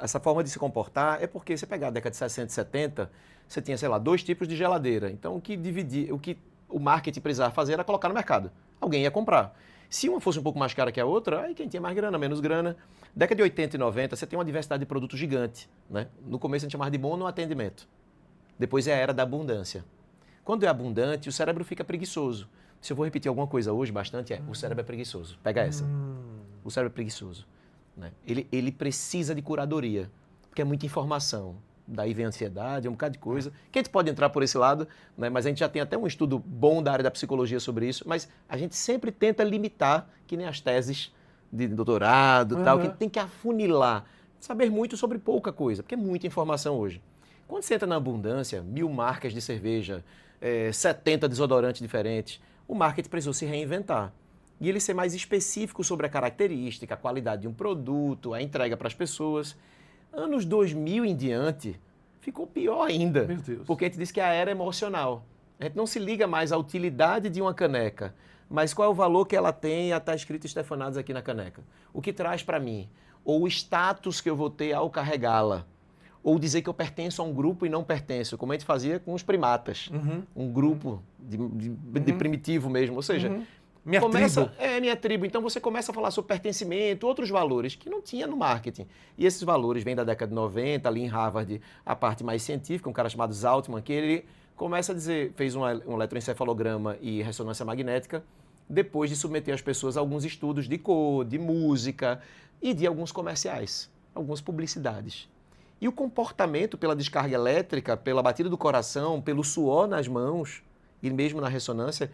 essa forma de se comportar é porque você pegar a década de 60 e 70, você tinha, sei lá, 2 tipos de geladeira. Então, o que o marketing precisava fazer era colocar no mercado. Alguém ia comprar. Se uma fosse um pouco mais cara que a outra, aí quem tinha mais grana, menos grana. Década de 80 e 90, você tem uma diversidade de produtos gigante, né? No começo a gente chamava de monoatendimento. Depois é a era da abundância. Quando é abundante, o cérebro fica preguiçoso. Se eu vou repetir alguma coisa hoje bastante, o cérebro é preguiçoso. Pega essa. O cérebro é preguiçoso. Né? Ele precisa de curadoria, porque é muita informação. Daí vem a ansiedade, é um bocado de coisa. Que a gente pode entrar por esse lado, né? Mas a gente já tem até um estudo bom da área da psicologia sobre isso, mas a gente sempre tenta limitar, que nem as teses de doutorado, tal, que tem que afunilar, saber muito sobre pouca coisa, porque é muita informação hoje. Quando você entra na abundância, 1000 marcas de cerveja, 70 desodorantes diferentes, o marketing precisou se reinventar. E ele ser mais específico sobre a característica, a qualidade de um produto, a entrega para as pessoas. Anos 2000 em diante, ficou pior ainda. Meu Deus. Porque a gente diz que é a era emocional. A gente não se liga mais à utilidade de uma caneca, mas qual é o valor que ela tem a estar escrito Stefanados aqui na caneca. O que traz para mim? Ou o status que eu vou ter ao carregá-la. Ou dizer que eu pertenço a um grupo e não pertenço, como a gente fazia com os primatas. Um grupo de primitivo mesmo. Ou seja, minha tribo. Minha tribo. Então você começa a falar sobre pertencimento, outros valores que não tinha no marketing. E esses valores vêm da década de 90, ali em Harvard, a parte mais científica, um cara chamado Zaltman, que ele começa a dizer, fez um eletroencefalograma e ressonância magnética, depois de submeter as pessoas a alguns estudos de cor, de música e de alguns comerciais, algumas publicidades. E o comportamento pela descarga elétrica, pela batida do coração, pelo suor nas mãos e mesmo na ressonância,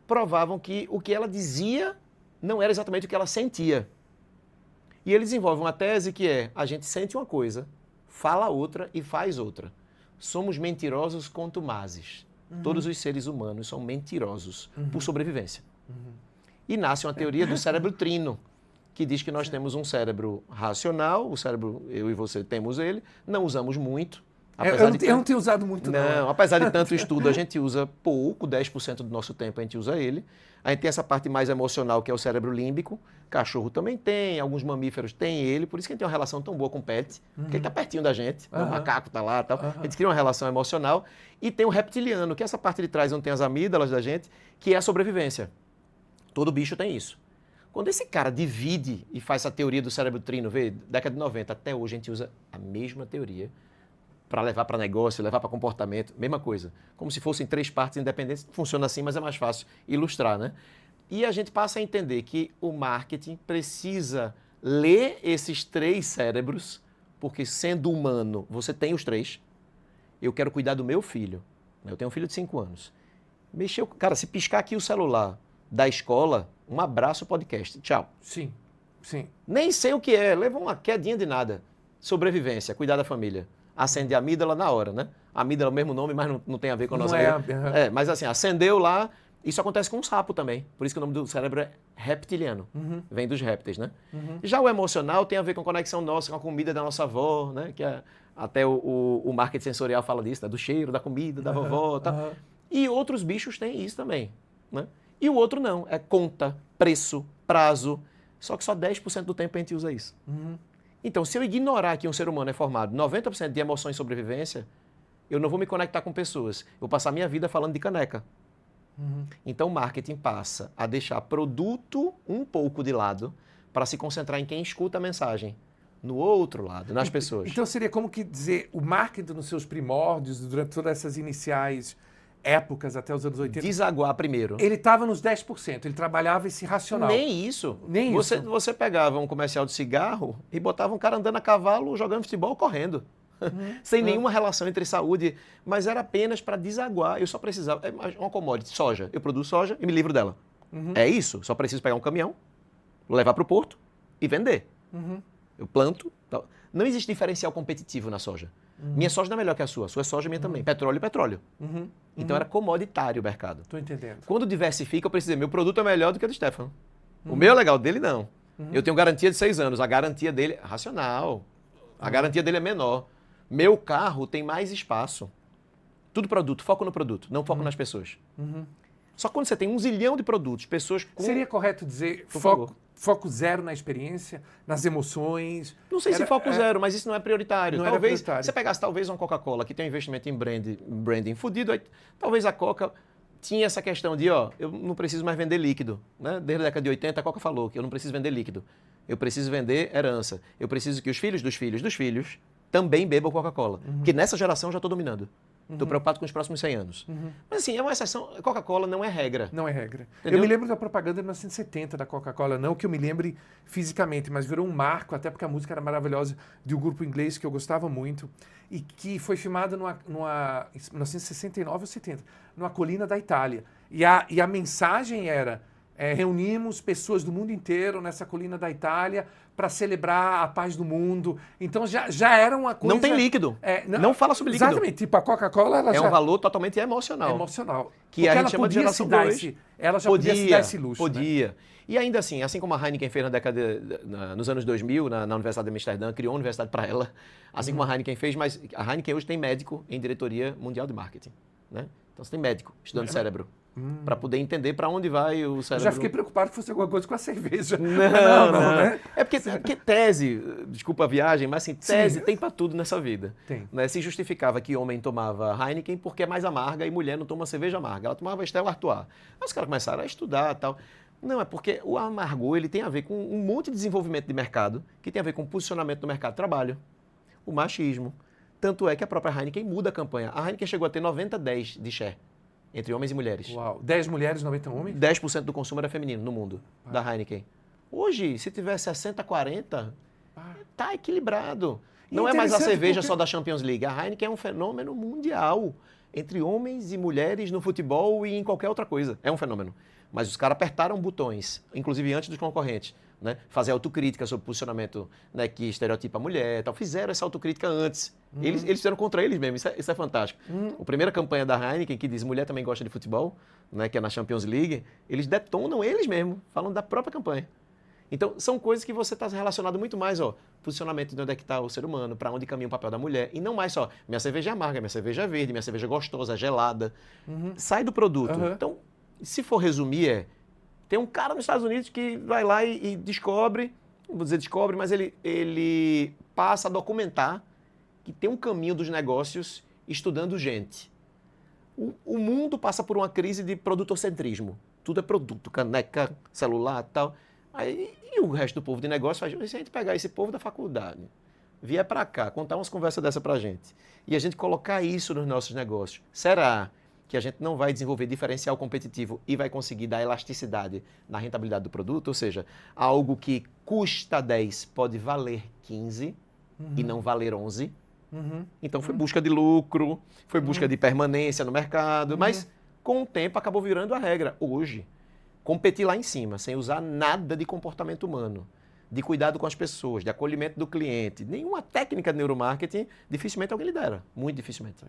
provavam que o que ela dizia não era exatamente o que ela sentia. E ele desenvolve uma tese que é: a gente sente uma coisa, fala outra e faz outra. Somos mentirosos contumazes. Todos os seres humanos são mentirosos por sobrevivência. E nasce uma teoria do cérebro trino, que diz que nós temos um cérebro racional, o cérebro, eu e você temos ele, não usamos muito. Eu não tenho usado muito, não. Não, apesar de tanto estudo, a gente usa pouco, 10% do nosso tempo a gente usa ele. A gente tem essa parte mais emocional, que é o cérebro límbico. Cachorro também tem, alguns mamíferos têm ele, por isso que a gente tem uma relação tão boa com o pet, porque ele está pertinho da gente, o macaco está lá e tal. A gente cria uma relação emocional. E tem o reptiliano, que é essa parte de trás onde tem as amígdalas da gente, que é a sobrevivência. Todo bicho tem isso. Quando esse cara divide e faz essa teoria do cérebro trino, vê, década de 90, até hoje a gente usa a mesma teoria para levar para negócio, levar para comportamento, mesma coisa. Como se fossem 3 partes independentes. Funciona assim, mas é mais fácil ilustrar, né? E a gente passa a entender que o marketing precisa ler esses 3 cérebros, porque sendo humano, você tem os 3. Eu quero cuidar do meu filho. Eu tenho um filho de 5 anos. Cara, se piscar aqui o celular da escola, um abraço podcast. Tchau. Sim, sim. Nem sei o que é, leva uma quedinha de nada. Sobrevivência, cuidar da família. Acende a amígdala na hora, né? A amígdala é o mesmo nome, mas não tem a ver com a nossa... mas assim, acendeu lá. Isso acontece com o sapo também. Por isso que o nome do cérebro é reptiliano. Vem dos répteis, né? Já o emocional tem a ver com a conexão nossa com a comida da nossa avó, né? Que até o marketing sensorial fala disso, né? Do cheiro, da comida, da vovó e tal. E outros bichos têm isso também, né? E o outro não. É conta, preço, prazo. Só que só 10% do tempo a gente usa isso. Então, se eu ignorar que um ser humano é formado 90% de emoções e sobrevivência, eu não vou me conectar com pessoas. Eu vou passar a minha vida falando de caneca. Então, o marketing passa a deixar produto um pouco de lado para se concentrar em quem escuta a mensagem. No outro lado, nas pessoas. Então, seria como que dizer, o marketing nos seus primórdios, durante todas essas iniciais épocas, até os anos 80... Desaguar primeiro. Ele estava nos 10%, ele trabalhava esse racional. Nem isso. Nem isso. Você pegava um comercial de cigarro e botava um cara andando a cavalo, jogando futebol, correndo. Sem nenhuma relação entre saúde, mas era apenas para desaguar. Eu só precisava... É uma commodity, soja. Eu produzo soja e me livro dela. É isso. Só preciso pegar um caminhão, levar para o porto e vender. Eu planto. Tal. Não existe diferencial competitivo na soja. Minha soja não é melhor que a sua soja é minha também. Petróleo é petróleo. Então era comoditário o mercado. Estou entendendo. Quando diversifica, eu preciso dizer, meu produto é melhor do que o do Stefano. O meu é legal, dele não. Eu tenho garantia de 6 anos, a garantia dele é racional. A garantia dele é menor. Meu carro tem mais espaço. Tudo produto, foco no produto, não foco nas pessoas. Só que quando você tem 1 zilhão de produtos, pessoas com... Seria correto dizer Por favor. foco zero na experiência, nas emoções? Não sei se foco zero, mas isso não é prioritário. Não era Talvez prioritário. você pegasse uma Coca-Cola que tem um investimento em branding fudido, aí, talvez a Coca tinha essa questão de, eu não preciso mais vender líquido. Né? Desde a década de 80, a Coca falou que eu não preciso vender líquido. Eu preciso vender herança. Eu preciso que os filhos dos filhos dos filhos também bebam Coca-Cola. Porque nessa geração eu já estou dominando. Estou preocupado com os próximos 100 anos. Mas assim, é uma exceção. Coca-Cola não é regra. Não é regra. Entendeu? Eu me lembro da propaganda de 1970 da Coca-Cola, não que eu me lembre fisicamente, mas virou um marco, até porque a música era maravilhosa, de um grupo inglês que eu gostava muito, e que foi filmada em 1969 ou 70, numa colina da Itália. E a mensagem era, reunimos pessoas do mundo inteiro nessa colina da Itália para celebrar a paz do mundo. Então já era uma coisa... Não tem líquido. Não fala sobre líquido. Exatamente. Tipo, a Coca-Cola, ela já... um valor totalmente emocional. Emocional. Que a gente chama de geração 2. Ela já podia se dar esse luxo. Podia. Né? E ainda assim como a Heineken fez nos anos 2000, na Universidade de Amsterdã, criou uma universidade para ela, assim como a Heineken fez, mas a Heineken hoje tem médico em diretoria mundial de marketing. Né? Então você tem médico estudando cérebro. Para poder entender para onde vai o cérebro. Eu já fiquei preocupado que fosse alguma coisa com a cerveja. Não, né? É porque tese, desculpa a viagem, mas assim, tese tem para tudo nessa vida. Tem. Né? Se justificava que homem tomava Heineken porque é mais amarga e mulher não toma cerveja amarga. Ela tomava Stella Artois. Mas os caras começaram a estudar e tal. Não, é porque o amargor ele tem a ver com um monte de desenvolvimento de mercado, que tem a ver com posicionamento no mercado de trabalho, o machismo. Tanto é que a própria Heineken muda a campanha. A Heineken chegou a ter 90-10 de share. Entre homens e mulheres. Uau. 10 mulheres, 90 homens? 10% do consumo era feminino no mundo, da Heineken. Hoje, se tiver 60-40, tá equilibrado. Não é mais a cerveja só da Champions League. A Heineken é um fenômeno mundial. Entre homens e mulheres no futebol e em qualquer outra coisa. É um fenômeno. Mas os caras apertaram botões, inclusive antes dos concorrentes. Né? Fazer autocrítica sobre o posicionamento, né, que estereotipa a mulher, tal. Fizeram essa autocrítica antes. Eles fizeram contra eles mesmos, isso é fantástico. A primeira campanha da Heineken, que diz mulher também gosta de futebol, né, que é na Champions League, eles detonam eles mesmos, falam da própria campanha. Então, são coisas que você está relacionado muito mais, posicionamento de onde é que está o ser humano, para onde caminha o papel da mulher, e não mais só, minha cerveja é amarga, minha cerveja é verde, minha cerveja é gostosa, gelada. Sai do produto. Então, se for resumir, tem um cara nos Estados Unidos que vai lá e descobre, não vou dizer descobre, mas ele passa a documentar que tem um caminho dos negócios estudando gente. O mundo passa por uma crise de produtocentrismo. Tudo é produto, caneca, celular e tal. Aí, e o resto do povo de negócio faz, se a gente pegar esse povo da faculdade, vier para cá, contar umas conversas dessa pra gente, e a gente colocar isso nos nossos negócios, será que a gente não vai desenvolver diferencial competitivo e vai conseguir dar elasticidade na rentabilidade do produto? Ou seja, algo que custa 10 pode valer 15 e não valer 11. Então foi busca de lucro, foi busca de permanência no mercado, mas com o tempo acabou virando a regra. Hoje, competir lá em cima, sem usar nada de comportamento humano, de cuidado com as pessoas, de acolhimento do cliente, nenhuma técnica de neuromarketing, dificilmente alguém lidera. Muito dificilmente.